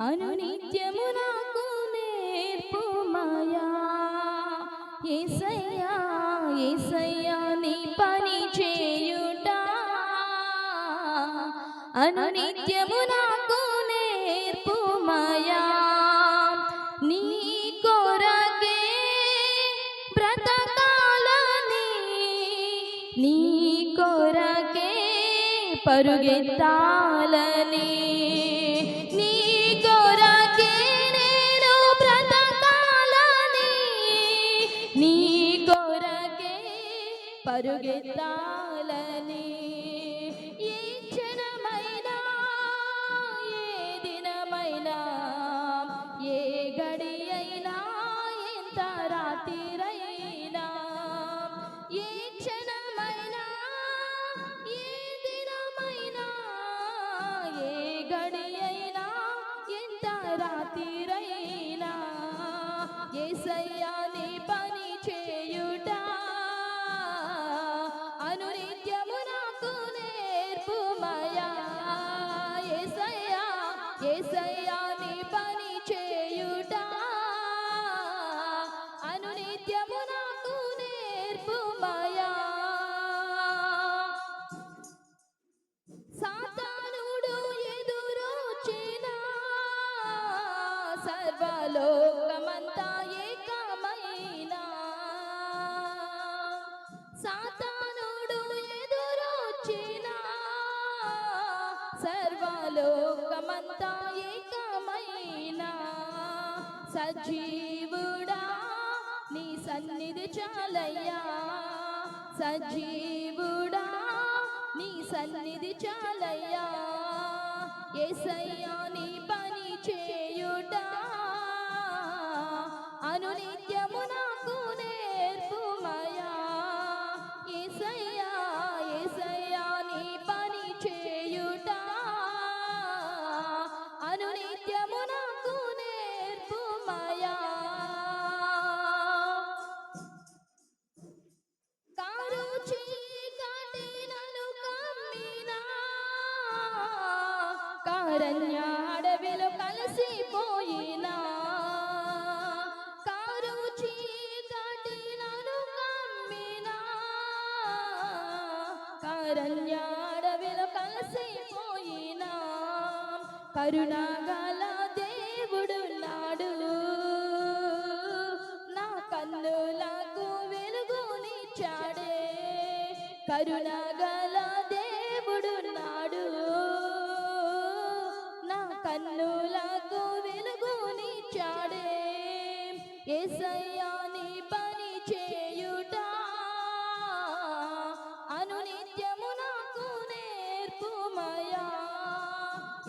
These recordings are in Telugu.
అనునిత్యము నాకు నేర్పుమయా. యేసయ్యా యేసయ్యా నీ పని చేయుట అనునిత్యము నాకు నేర్పుమయా. నీ కొరకే బ్రతకాలని నీ కొరకే పరుగెత్తాలని నీ కొరకే నేను బ్రతకాలని నీ కొరకే పరుగెత్తాలని ఏ క్షణమైనా ఏ దినమైనా ఏ గడి అయినా ఎంత రాత్రిరైనా ఏ క్షణమైనా ఏ దినమైనా ఏ గడి అయినా ఎంత రాత్రిరైనా యేసయ్యా నీ పని చేయుట అనునిత్యము నాకు నేర్పుమయా. యేసయ్యా యేసయ్యా నీ పని చేయుట అనునిత్యము నాకు నేర్పుమయా. సాతానుడు ఎదురొచ్చినా సర్వలోకమంతా ఏకమైనా సాతానుడు ఎదురొచ్చినా సర్వలోకమంతా ఏకమైనా సజీవుడా నీ సన్నిధి చాలయ్యా. సజీవుడా నీ సన్నిధి చాలయ్యా. యేసయ్యా నీ పని చేయుట అనునిత్యము నాకు నేర్పుమయా. యేసయ్యా యేసయ్యా నీ పని చేయుట అనునిత్యము నాకు నేర్పుమయా. కారు చీకటి నన్ను కమ్మినా కారణ్య అడవిలో కలిసిపోయినా కారు చీకటి నన్ను కమ్మినా కారణ్య అడవిలో కలిసిపోయినా కరుణాగల దేవుడున్నాడు నా కన్నులకు వెలుగునిచ్చాడే. కరుణాగల దేవుడున్నాడు నా కన్నులకు వెలుగునిచ్చాడే. యేసయ్యా నీ పని చేయుట అనునిత్యము నాకు నేర్పుమయా.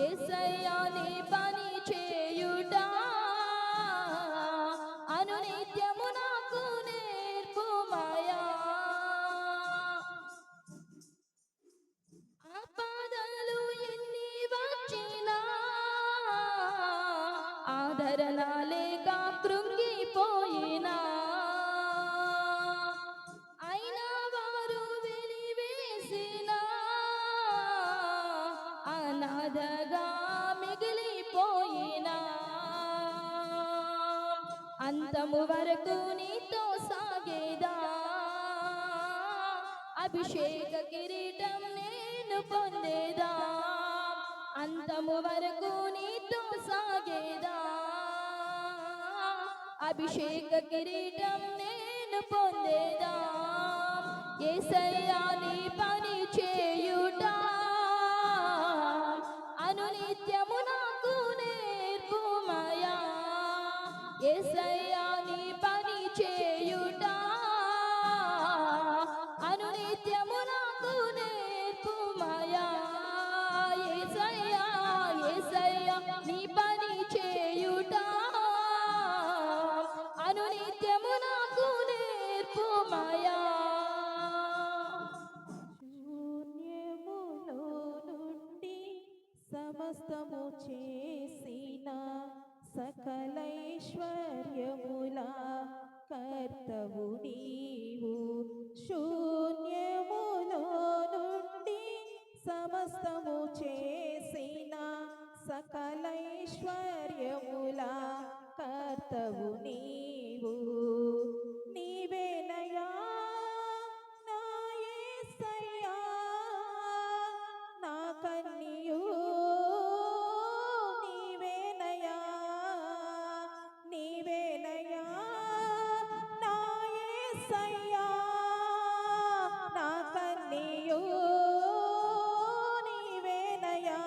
యేసయ్యా నీ పని చేయుట అనునిత్యము నాకు నేర్పుమయా. ఆపదలు ఎన్ని వచ్చినా ఆదరణ లేక కృంగిపోయినా అయినా వారు వెలివేసినా అనాథగా మిగిలిపోయినా అంతము వరకు నీతో సాగేదా. అభిషేక కిరీటం నేను పొందేదా. అంతము వరకు నీతో సాగేదా. అభిషేక కిరీటం నేను పొందేదా. యేసయ్యా నీ పని చేయుట అనునిత్యము నాకు నేర్పుమయా. యేసయ్యా నీ పని చేయుట అనునిత్యము నాకు నేర్పుమయా. యేసయ్యా యేసయ్యా నీ పని చేయుట అనునిత్యము నాకు నేర్పుమయా. శూన్యములో నుండి సమస్తము చేసిన సకలైశ్వర్యముల కర్తవు నీవు. శూన్యములో నుండి సమస్తము చేసిన సకలైశ్వర్య కర్తవు నీవు నీవేనయా నా యేసయ్యా నా కన్నియు నీవేనయా నీవేనయా నా యేసయ్యా నా కన్నియు నీవేనయా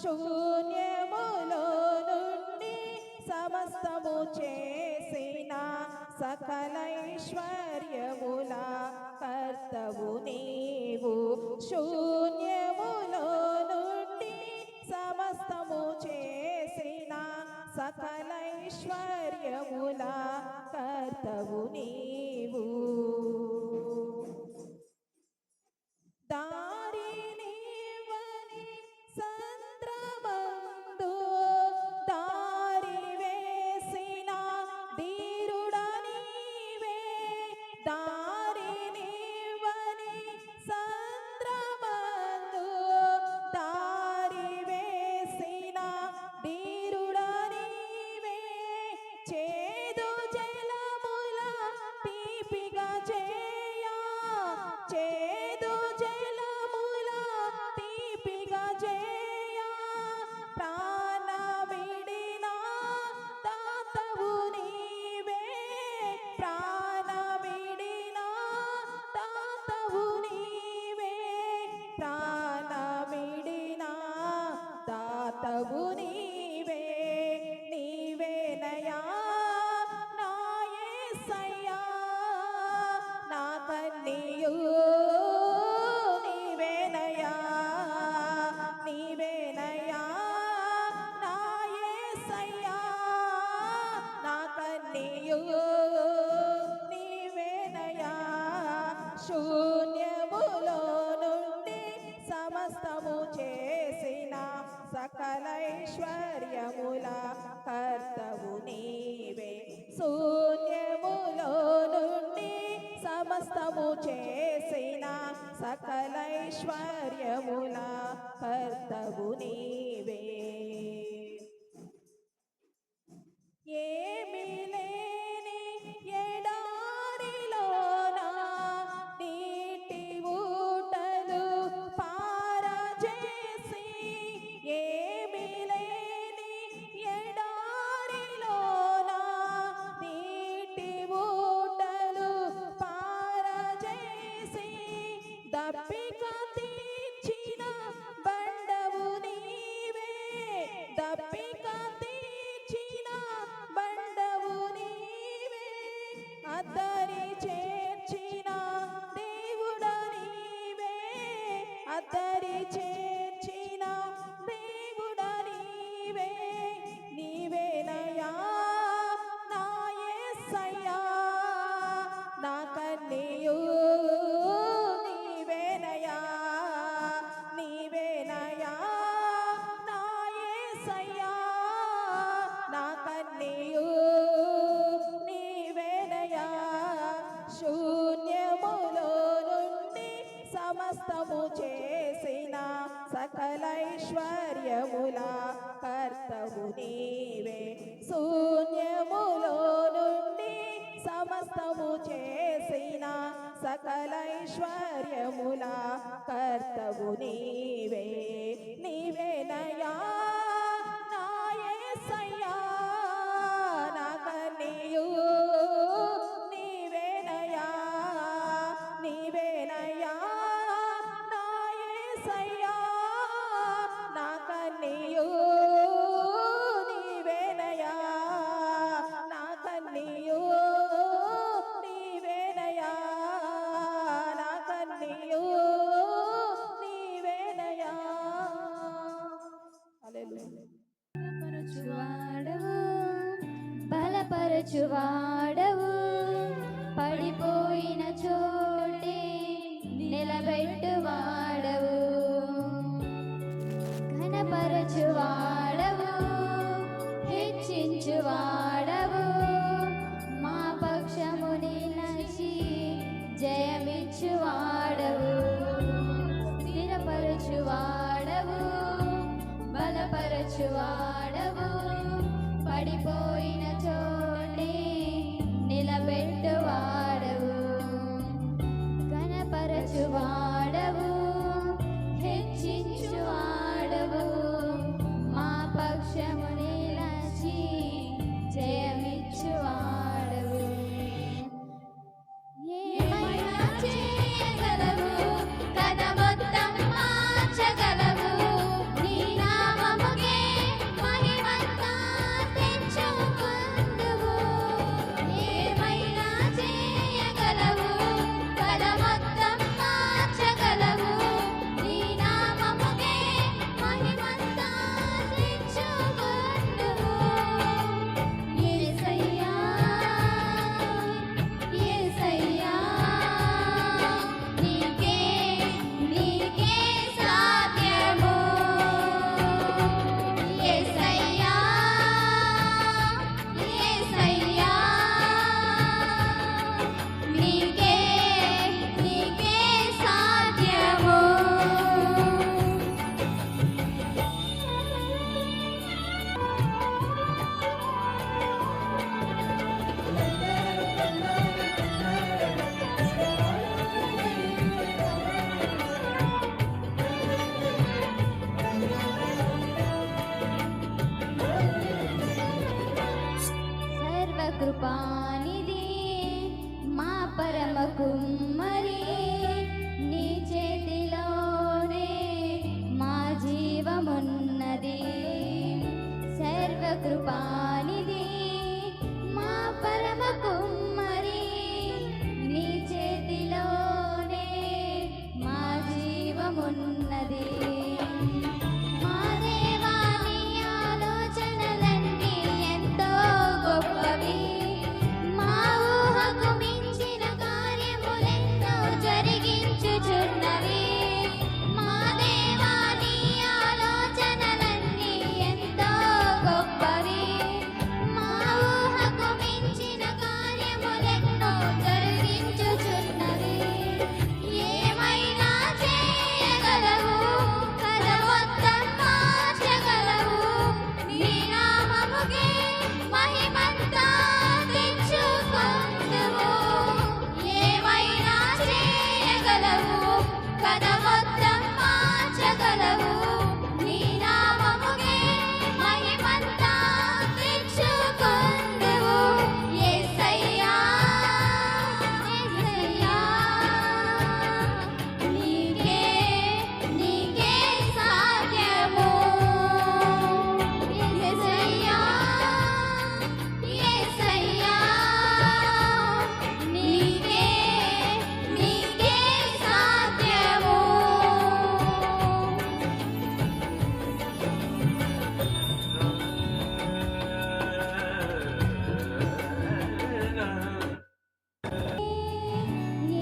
శూన్యములో నుండి సమస్తము చేసిన సకలైశ్వర్యముల కర్తవు నీవు శూన్యములో నుండి సమస్తము చేసిన సకలైశ్వర్యముల కర్తవు నీవు దారినివ్వని సంద్రమందు దారి వేసిన ధీరుడా నీవే దారినివ్వని సంద్రమందు దారి వేసిన ధీరుడా నీవే చేదు జలముల తీపిగా చేయా చేదు జలముల తీపిగా చేయా ప్రాణమిడిన దాతవు నీవే ప్రాణమిడిన దాతవు నీవే ప్రాణమిడిన దాతవు నీవే నీవేనయా నా యేసయ్యా నా కన్నియు నీవేనయా నీవేనయా నా యేసయ్యా నా కన్నియు నీవేనయా శూన్యములో నుండి సమస్తము చేసిన సకలైశ్వర్యముల కర్తవు నీవే శూన్యములో నుండి సమస్తము చేసిన సకలైశ్వర్యముల కర్తవు నీవే ఏమీ లేని ఎడారిలోన నీటి ఊటలు పారజేసి ఏమీ లేని ఎడారిలోన నీటి ఊటలు పారజేసి దప్పిక తీర్చిన బండవు నీవే దప్పిక తీర్చిన బండవు నీవే అద్దరి చేర్చిన దేవుడ నీవే అద్దరి చేర్చిన దేవుడ నీవే నీవేనయా నా యేసయ్యా నా కన్నియు నీవేనయా నీవేనయా నా యేసయ్యా నా కన్నియు నీవేనయా శూన్యములో నుండి సమస్తము చేసిన సకలైశ్వర్యముల కర్తవు నీవే శూన్యములో నుండి సమస్తము చేసిన సకలైశ్వర్యముల కర్తవు నీవే నీవేనయా నా యేసయ్యా నా కన్నియు నీవేనయా నీవేనయా నా యేసయ్యా నా కన్నియు నీవేనయా నా కన్నియు నీవేనయా నా కన్నియు నీవేనయా హల్లెలూయా బలపరచువాడవు పడిపోయిన చోటే నిలబెట్టువాడవు ఘనపరచువాడవు హెచ్చించువాడవు మా పక్షము నిలిచి జయమిచ్చువాడవు సర్వకృపానిధి మా పరమ కుమ్మరి నీ చేతిలోనే మా జీవమున్నది మా దేవా నీ ఆలోచనలన్నీ ఎంతో గొప్పవి మా ఊహకు మించిన కార్యములెన్నో జరిగించుచున్నవి మా దేవా నీ ఆలోచనలన్నీ ఎంతో గొప్పవి మా ఊహకు మించిన కార్యములెన్నో జరిగించుచున్నవి ఏమైనా చేయగలవు కథ మొత్తం మార్చగలవు నీ నామముకే మహిమంతా తెచ్చుకొందువు ఏమైనా చేయగలవు కథ మొత్తం మార్చగలవు నీ నామముకే మహిమంతా తెచ్చుకొందువు యేసయ్యా యేసయ్యా నీకే నీకే సాధ్యము యేసయ్యా యేసయ్యా నీకే నీకే సాధ్యము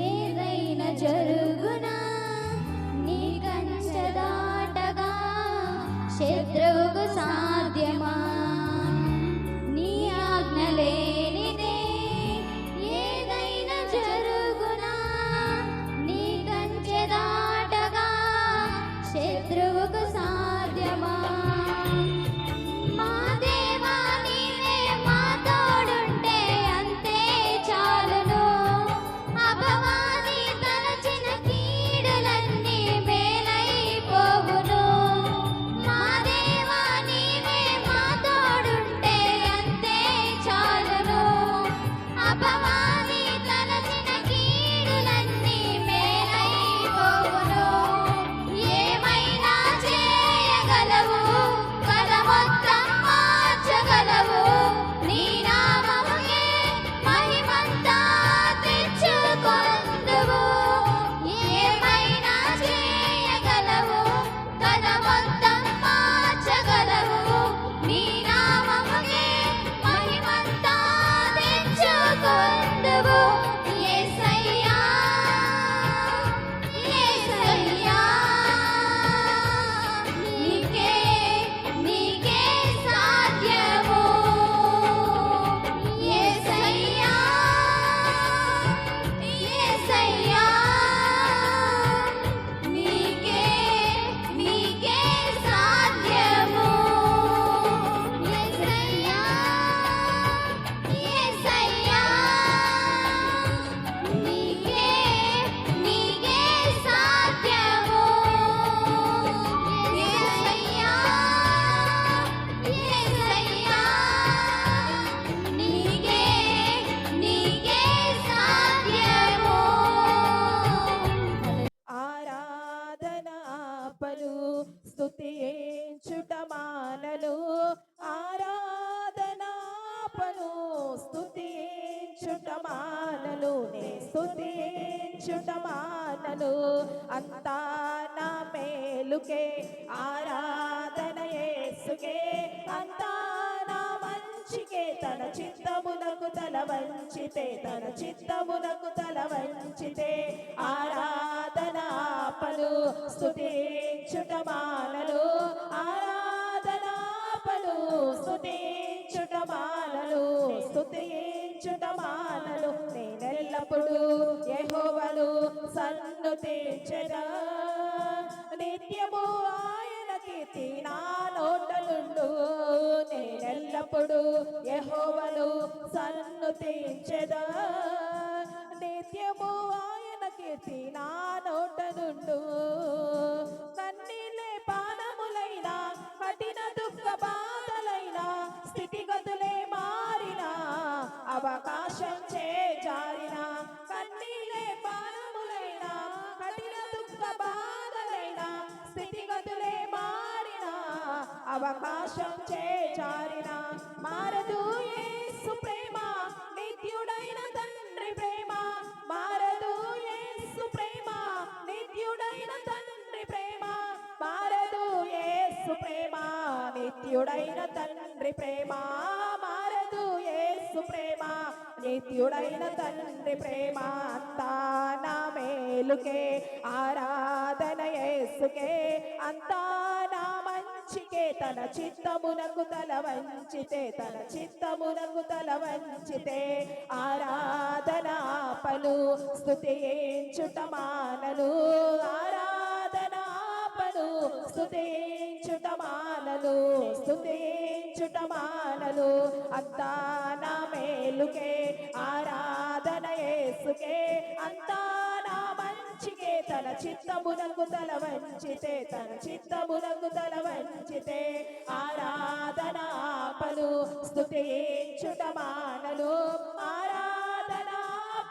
ఏదైనా జరుగునా నీ కంచె దాటగా శత్రువుకు సాధ్యమా నీ ఆజ్ఞ లేనిదే ఏదైనా జరుగునా నీ కంచె దాటగా శత్రువుకు సాధ్యమా మా దేవా నీవే మా తోడుంటే అంతే చాలును అపవాది తలచిన కీడులన్నీ మేలైపోవును మా దేవా నీవే మా తోడుంటే అంతే చాలును అపవాది తలచిన కీడులన్నీ మేలైపోవును ఏమైనా చేయగలవు కథ మొత్తం మార్చగలవు నీ నామముకే మహిమంతా తెచ్చుకొందువు ఏమైనా చేయగలవు కథ మొత్తం మార్చగలవు నీ నామముకే మహిమంతా తెచ్చుకొందువు యేసయ్యా యేసయ్యా నీకే నీకే సాధ్యము యేసయ్యా యేసయ్యా నీకే నీకే సాధ్యము యేసయ్యా యేసయ్యా నీకే నీకే సాధ్యము యేసయ్యా యేసయ్యా నీకే నీకే సాధ్యము ఆరాధనాపలు స్తుతించుట మానలు ఆరాధనాపలు స్తుతించుట మానలు నే స్తుతించుట మానలు అంతా నా మేలుకే ఆరాధన యేసుకే అంతా నా మంచికే తన చిత్తమునకు తల వంచితే తన చిత్తమునకు తల వంచితే ఆరాధనాపలు స్తుతించుట మానలు ఆరాధనాపలు స్తుతించుట మానలు స్తుతించుట మానలు నేనెల్లప్పుడు యెహోవాను సన్నుతించెదా నిత్యము ఆయన కీర్తి నా నోటలుండు నేనెల్లప్పుడు యెహోవాను సన్నుతించెదా నిత్యము ఆయన కీర్తి నా నోటలుండు కన్నీళ్ళే పానములైన కఠిన దుఃఖ బాధలైన స్థితిగతులే మారిన అవకాశం చేజారిన కన్నీళ్ళే పానములైన కఠిన దుఃఖ బాధలైన స్థితిగతులే మారిన అవకాశం చేజారిన మారదు యేసు ప్రేమ నిత్యుడైన తండ్రి ప్రేమ మారదు యేసు ప్రేమ నిత్యుడైన తండ్రి ప్రేమ మారదు యేసు ప్రేమ నిత్యుడైన తండ్రి ప్రేమ మారదు యేసు ప్రేమ నిత్యుడైన తండ్రి ప్రేమ అంతా నా మేలుకే ఆరాధన యేసుకే అంతా నా మంచికే తన చిత్తమునకు తల వంచితే తన చిత్తమునకు తల వంచితే ఆరాధన పలు స్తుతించుట మానలు ఆరాధన పలు స్తుతించుట మానలు స్తుతించుట మానలు అంతా నా మేలుకే ఆరాధన యేసుకే అంతా నా మంచికే తన చిత్తమునకు తల వంచితే తన చిత్తమునకు తల వంచితే ఆరాధన పలు స్తుతించుట మానలు ఆరాధన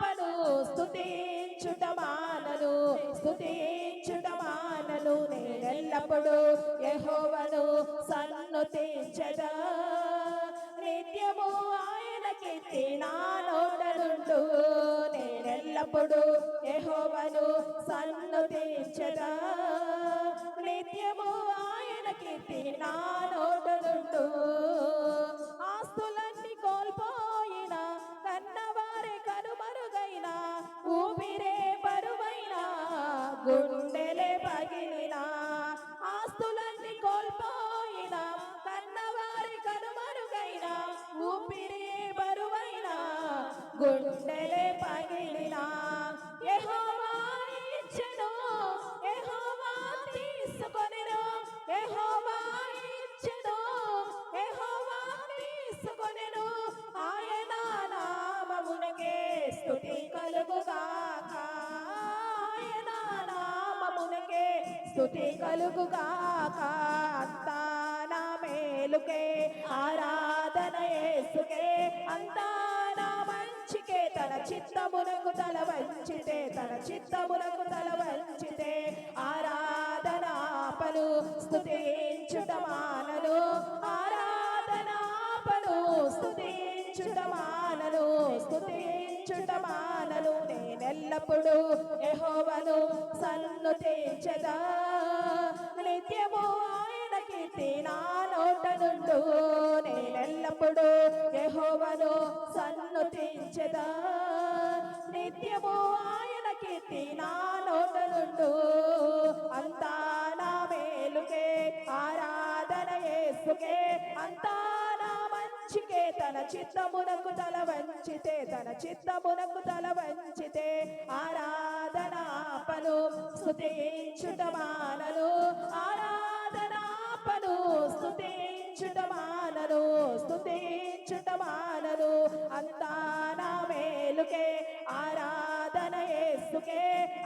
పలు స్తుతించుట మానలు స్తుతించుట మానలు నేనెల్లప్పుడు యెహోవాను సన్నుతించెదా నిత్యము ఆయన కీర్తి నా నోట నుండు నేనెల్లప్పుడు యెహోవాను సన్నుతించెదా నిత్యము ఆయన కీర్తి నా నోట నుండు ఆస్తులన్నీ కోల్పోయిన కన్నవారే కనుమరుగైన ఊపిరే బరువైన గుండెలే పగిలిన ఆస్తులన్నీ కోల్పోయిన కన్నవారి కనుమరుగైన ఊపిరే బరువైన గుండెలే పగిలిన యెహోవా ఇచ్చెను యెహోవా తీసుకొనెను యెహోవా ఇచ్చెను యెహోవా తీసుకొనెను ఆయన నామమునకే స్తుతి కలుగుగాక ఆయన నామమునకే స్తుతి కలుగుగాక అంతా నా మేలుకే ఆరాధన యేసుకే అంతా నా మంచికే తన చిత్తమునకు తల వంచితే తన చిత్తమునకు తల వంచితే ఆరాధన పలు స్తుతించుట మానలు ఆరాధన పలు స్తుతించుట మానలు స్తుతించుట మానలు నేనెల్లప్పుడు యెహోవాను సన్నుతించెదా నిత్యము ఆయన కీర్తి నా నోట నుండు నేనెల్లప్పుడు యెహోవాను సన్నుతించెదా నిత్యము ఆయన కీర్తి నా నోట నుండు అంతా నా మేలుకే ఆరాధన యేసుకే అంతా నా మంచికే తన చిత్తమునకు తల వంచితే తన చిత్తమునకు తల వంచితే ఆరాధన పలు స్తుతించుట మానలు ఆరాధన పలు స్తుతించుట మానలు స్తుతించుట మానలు అంతా నా మేలుకే ఆరాధన యేసుకే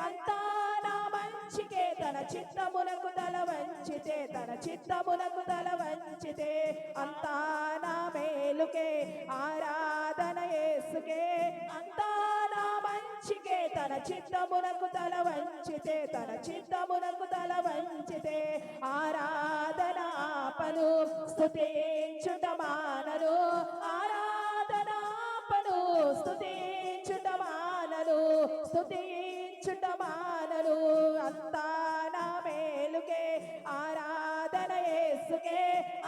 అంతా నా మంచికే తన చిత్తమునకు తల వంచితే తన చిత్తమునకు తల వంచితే అంతా నా మేలుకే ఆరాధన యేసుకే అంతా నా మంచికే తన చిత్తమునకు తల వంచితే తన చిత్తమునకు తల వంచితే ఆరాధన పలు స్తుతించుట మానలు ఆరాధన పలు స్తుతించుట మానలు స్తుతించుట మానలు అంతా నా మేలుకే ఆరాధన యేసుకే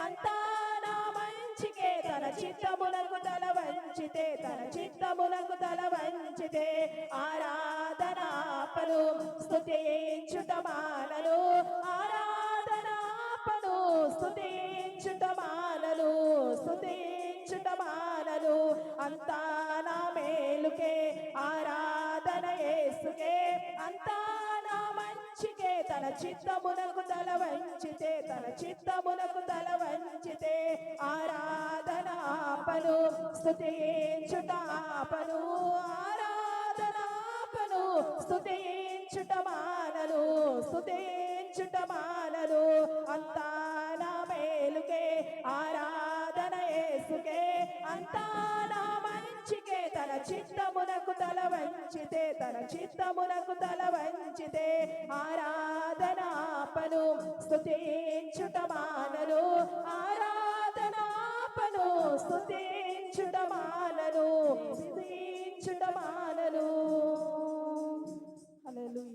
అంతా నా మంచికే తన చిత్తమునకు తల వంచితే తన చిత్తమునకు తల వంచితే ఆరాధన పలు స్తుతించుట మానలు ఆరాధన పలు స్తుతించుట మానలు స్తుతించుట మానలు అంతా నా మేలుకే ఆరాధన యేసుకే అంతా నా మంచికే తన చిత్తమునకు తల వంచితే తన చిత్తమునకు తల వంచితే ఆరాధన పలు స్తుతించుట పలు ఆరాధన పలు స్తుతించుట మానలు స్తుతించుట మానలు అంతా నా మేలుకే ఆరాధన యేసుకే అంతా నా మంచికే తన చిత్తమునకు తల వంచితే తన చిత్తమునకు తల వంచితే ఆరాధన ఆరాధనాపను స్తుతించుట మానను, ఆరాధనాపను స్తుతించుట మానను, స్తుతించుట మానను. హల్లెలూయా.